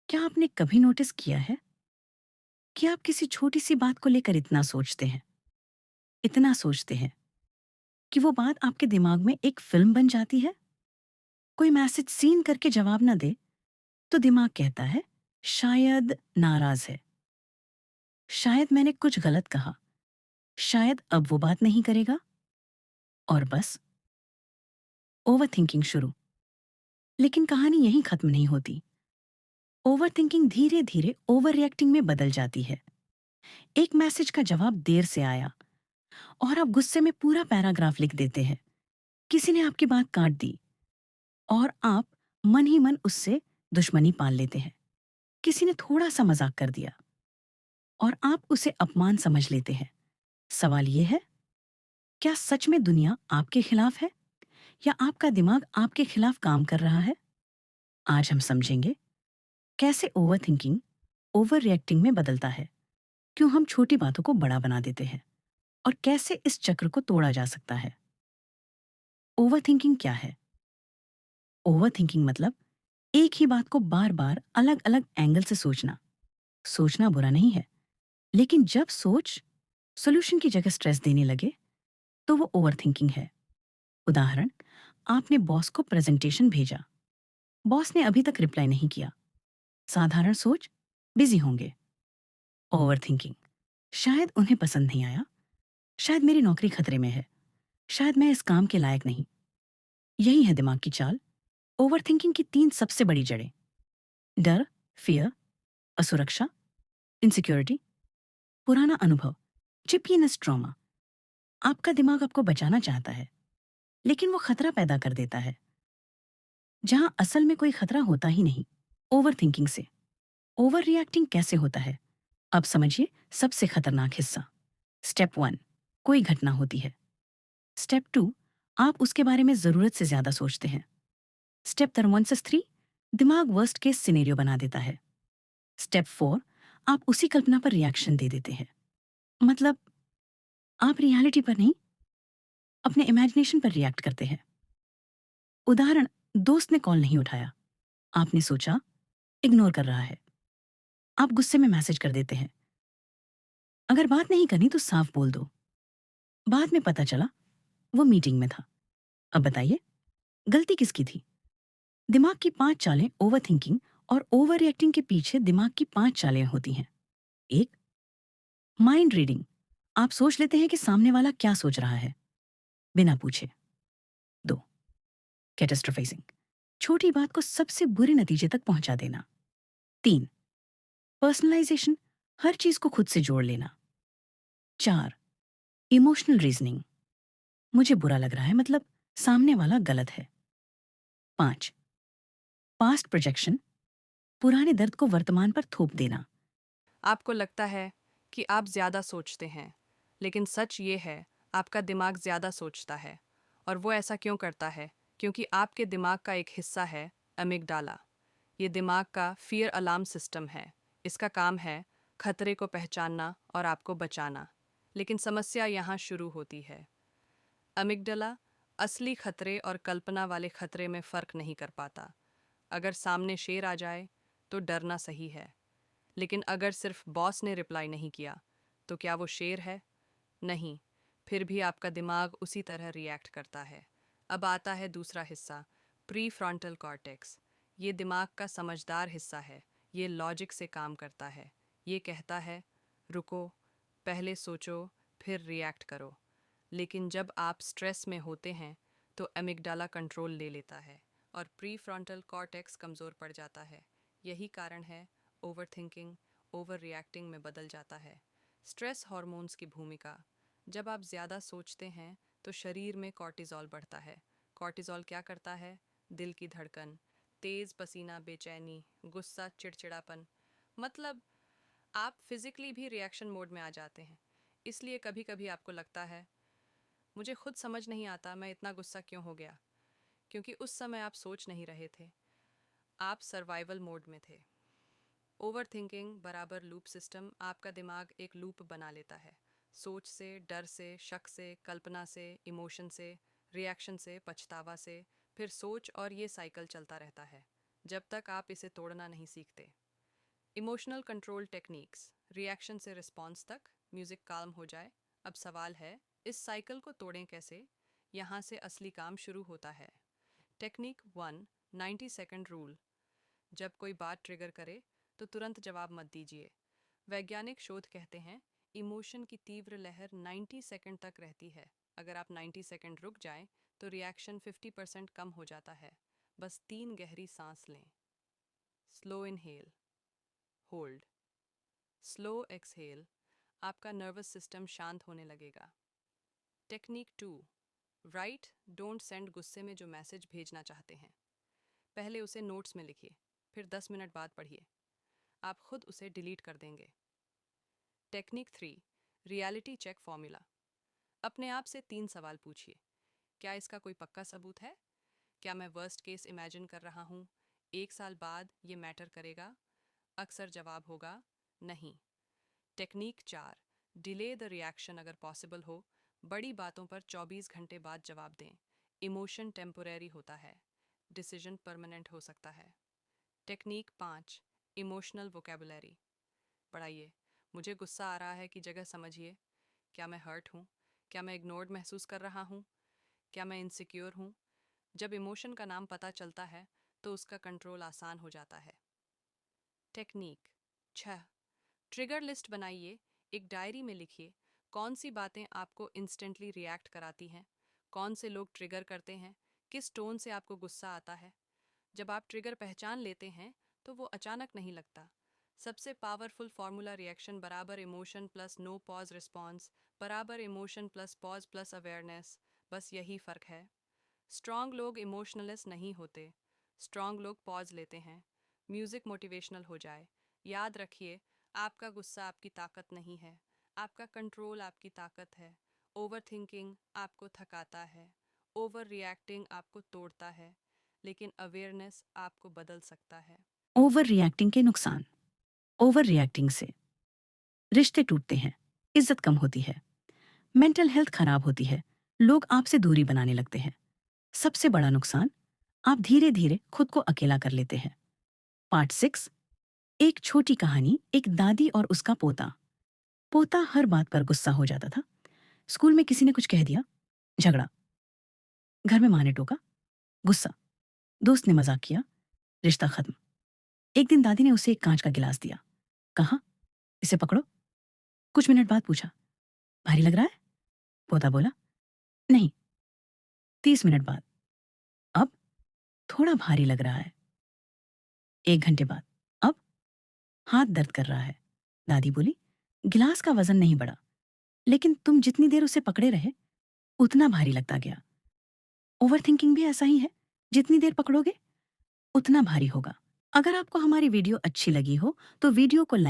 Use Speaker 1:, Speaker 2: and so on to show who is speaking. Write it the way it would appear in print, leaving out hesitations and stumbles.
Speaker 1: क्या आपने कभी नोटिस किया है कि आप किसी छोटी सी बात को लेकर इतना सोचते हैं कि वो बात आपके दिमाग में एक फिल्म बन जाती है? कोई मैसेज सीन करके जवाब ना दे तो दिमाग कहता है शायद नाराज है, शायद मैंने कुछ गलत कहा, शायद अब वो बात नहीं करेगा। और बस ओवर थिंकिंग शुरू। लेकिन कहानी यहीं खत्म नहीं होती। ओवर थिंकिंग धीरे धीरे ओवर रिएक्टिंग में बदल जाती है। एक मैसेज का जवाब देर से आया और आप गुस्से में पूरा पैराग्राफ लिख देते हैं। किसी ने आपकी बात काट दी और आप मन ही मन उससे दुश्मनी पाल लेते हैं। किसी ने थोड़ा सा मजाक कर दिया और आप उसे अपमान समझ लेते हैं। सवाल ये है, क्या सच में दुनिया आपके खिलाफ है या आपका दिमाग आपके खिलाफ काम कर रहा है? आज हम समझेंगे कैसे ओवर थिंकिंग ओवर रिएक्टिंग में बदलता है, क्यों हम छोटी बातों को बड़ा बना देते हैं और कैसे इस चक्र को तोड़ा जा सकता है। ओवर थिंकिंग क्या है? ओवर थिंकिंग मतलब एक ही बात को बार बार अलग अलग एंगल से सोचना। सोचना बुरा नहीं है, लेकिन जब सोच सॉल्यूशन की जगह स्ट्रेस देने लगे तो वो ओवर थिंकिंग है। उदाहरण, आपने बॉस को प्रेजेंटेशन भेजा, बॉस ने अभी तक रिप्लाई नहीं किया। साधारण सोच, बिजी होंगे। ओवर थिंकिंग, शायद उन्हें पसंद नहीं आया, शायद मेरी नौकरी खतरे में है, शायद मैं इस काम के लायक नहीं। यही है दिमाग की चाल। ओवर थिंकिंग की तीन सबसे बड़ी जड़ें: डर, फियर, असुरक्षा, इनसिक्योरिटी, पुराना अनुभव, चिपियस ट्रॉमा। आपका दिमाग आपको बचाना चाहता है, लेकिन वो खतरा पैदा कर देता है जहां असल में कोई खतरा होता ही नहीं। ओवर थिंकिंग से ओवर रिएक्टिंग कैसे होता है, अब समझिए सबसे खतरनाक हिस्सा। स्टेप वन, कोई घटना होती है। स्टेप टू, आप उसके बारे में जरूरत से ज्यादा सोचते हैं। स्टेप 1 से 3, दिमाग वर्स्ट केस सिनेरियो बना देता है। स्टेप 4, आप उसी कल्पना पर रिएक्शन दे देते हैं। मतलब आप रियलिटी पर नहीं, अपने इमेजिनेशन पर रिएक्ट करते हैं। उदाहरण, दोस्त ने कॉल नहीं उठाया, आपने सोचा इग्नोर कर रहा है। आप गुस्से में मैसेज कर देते हैं, अगर बात नहीं करनी तो साफ बोल दो। बाद में पता चला वो मीटिंग में था। अब बताइए, गलती किसकी थी? दिमाग की 5 चालें ओवर थिंकिंग और ओवर रिएक्टिंग के पीछे दिमाग की 5 चालें होती हैं। एक, माइंड रीडिंग। आप सोच लेते हैं कि सामने वाला क्या सोच रहा है, बिना पूछे। दो, कैटास्ट्रोफाइजिंग। छोटी बात को सबसे बुरे नतीजे तक पहुंचा देना। तीन, पर्सनलाइजेशन। हर चीज को खुद से जोड़ लेना। चार, इमोशनल रीजनिंग। मुझे बुरा लग रहा है मतलब सामने वाला गलत है। पांच, पास्ट प्रोजेक्शन। पुराने दर्द को वर्तमान पर थोप देना।
Speaker 2: आपको लगता है कि आप ज़्यादा सोचते हैं, लेकिन सच ये है, आपका दिमाग ज़्यादा सोचता है। और वो ऐसा क्यों करता है? क्योंकि आपके दिमाग का एक हिस्सा है अमिगडाला। ये दिमाग का फियर अलार्म सिस्टम है। इसका काम है खतरे को पहचानना और आपको बचाना। लेकिन समस्या यहाँ शुरू होती है। अमिगडाला असली खतरे और कल्पना वाले खतरे में फ़र्क नहीं कर पाता। अगर सामने शेर आ जाए तो डरना सही है, लेकिन अगर सिर्फ बॉस ने रिप्लाई नहीं किया तो क्या वो शेर है? नहीं। फिर भी आपका दिमाग उसी तरह रिएक्ट करता है। अब आता है दूसरा हिस्सा, प्री फ्रंटल कॉर्टेक्स। ये दिमाग का समझदार हिस्सा है। ये लॉजिक से काम करता है। ये कहता है, रुको, पहले सोचो, फिर रिएक्ट करो। लेकिन जब आप स्ट्रेस में होते हैं तो अमिगडाला कंट्रोल ले लेता है और प्री फ्रंटल कॉर्टेक्स कमज़ोर पड़ जाता है। यही कारण है ओवर थिंकिंग ओवर रिएक्टिंग में बदल जाता है। स्ट्रेस हार्मोन्स की भूमिका। जब आप ज़्यादा सोचते हैं तो शरीर में कॉर्टिज़ोल बढ़ता है। कॉर्टिज़ोल क्या करता है? दिल की धड़कन, तेज़ पसीना, बेचैनी, गुस्सा, चिड़चिड़ापन। मतलब आप फिज़िकली भी रिएक्शन मोड में आ जाते हैं। इसलिए कभी कभी आपको लगता है, मुझे खुद समझ नहीं आता मैं इतना गुस्सा क्यों हो गया। क्योंकि उस समय आप सोच नहीं रहे थे, आप सर्वाइवल मोड में थे। ओवर थिंकिंग बराबर लूप सिस्टम। आपका दिमाग एक लूप बना लेता है। सोच से, डर से, शक से, कल्पना से, इमोशन से, रिएक्शन से, पछतावा से, फिर सोच, और ये साइकिल चलता रहता है जब तक आप इसे तोड़ना नहीं सीखते। इमोशनल कंट्रोल टेक्निक्स, रिएक्शन से रिस्पॉन्स तक, म्यूजिक काल्म हो जाए। अब सवाल है, इस साइकिल को तोड़ें कैसे? यहाँ से असली काम शुरू होता है। Technique 1, 90 second rule. जब कोई बात ट्रिगर करे तो तुरंत जवाब मत दीजिए। वैज्ञानिक शोध कहते हैं इमोशन की तीव्र लहर 90 सेकंड तक रहती है। अगर आप 90 सेकंड रुक जाएं तो रिएक्शन 50% कम हो जाता है। बस 3 गहरी सांस लें। Slow inhale, hold, slow exhale. आपका नर्वस सिस्टम शांत होने लगेगा। Technique 2, right don't send. गुस्से में जो मैसेज भेजना चाहते हैं पहले उसे नोट्स में लिखिए, फिर 10 मिनट बाद पढ़िए। आप खुद उसे डिलीट कर देंगे। Technique 3, reality check formula. अपने आप से 3 सवाल पूछिए। क्या इसका कोई पक्का सबूत है? क्या मैं वर्स्ट केस इमेजिन कर रहा हूँ? 1 साल बाद ये मैटर करेगा? अक्सर जवाब होगा नहीं। Technique 4, delay the reaction. अगर पॉसिबल हो बड़ी बातों पर 24 घंटे बाद जवाब दें। इमोशन टेम्पोरेरी होता है, डिसीजन परमानेंट हो सकता है। टेक्निक 5, इमोशनल वोकेबुलरी बढ़ाइए। मुझे गुस्सा आ रहा है की जगह समझिए, क्या मैं हर्ट हूँ? क्या मैं इग्नोर्ड महसूस कर रहा हूँ? क्या मैं इनसिक्योर हूँ? जब इमोशन का नाम पता चलता है तो उसका कंट्रोल आसान हो जाता है। टेक्निक 6, ट्रिगर लिस्ट बनाइए। एक डायरी में लिखिए कौन सी बातें आपको इंस्टेंटली रिएक्ट कराती हैं, कौन से लोग ट्रिगर करते हैं, किस टोन से आपको गुस्सा आता है। जब आप ट्रिगर पहचान लेते हैं तो वो अचानक नहीं लगता। सबसे पावरफुल फॉर्मूला रिएक्शन बराबर emotion plus no pause response बराबर emotion plus pause plus awareness. बस यही फ़र्क है। स्ट्रॉन्ग लोग इमोशनलेस नहीं होते, स्ट्रॉन्ग लोग पॉज लेते हैं। म्यूज़िक मोटिवेशनल हो जाए। याद रखिए, आपका गुस्सा आपकी ताकत नहीं है, आपका कंट्रोल आपकी ताकत है। ओवर थिंकिंग आपको थकाता है, ओवर रिएक्टिंग आपको तोड़ता है, लेकिन अवेयरनेस आपको बदल सकता है।
Speaker 1: ओवर रिएक्टिंग के नुकसान। ओवर रिएक्टिंग से रिश्ते टूटते हैं, इज्जत कम होती है, मेंटल हेल्थ खराब होती है, लोग आपसे दूरी बनाने लगते हैं। सबसे बड़ा नुकसान, आप धीरे धीरे खुद को अकेला कर लेते हैं। पार्ट 6, एक छोटी कहानी। एक दादी और उसका पोता। पोता हर बात पर गुस्सा हो जाता था। स्कूल में किसी ने कुछ कह दिया, झगड़ा। घर में माँ ने टोका, गुस्सा। दोस्त ने मजाक किया, रिश्ता खत्म। एक दिन दादी ने उसे एक कांच का गिलास दिया, कहा, इसे पकड़ो। कुछ मिनट बाद पूछा, भारी लग रहा है? पोता बोला, नहीं। 30 मिनट बाद, अब थोड़ा भारी लग रहा है। 1 घंटे बाद, अब हाथ दर्द कर रहा है। दादी बोली, गिलास का वजन नहीं बढ़ा, लेकिन तुम जितनी देर उसे पकड़े रहे उतना भारी लगता गया। ओवर थिंकिंग भी ऐसा ही है, जितनी देर पकड़ोगे उतना भारी होगा। अगर आपको हमारी वीडियो अच्छी लगी हो तो वीडियो को लाइक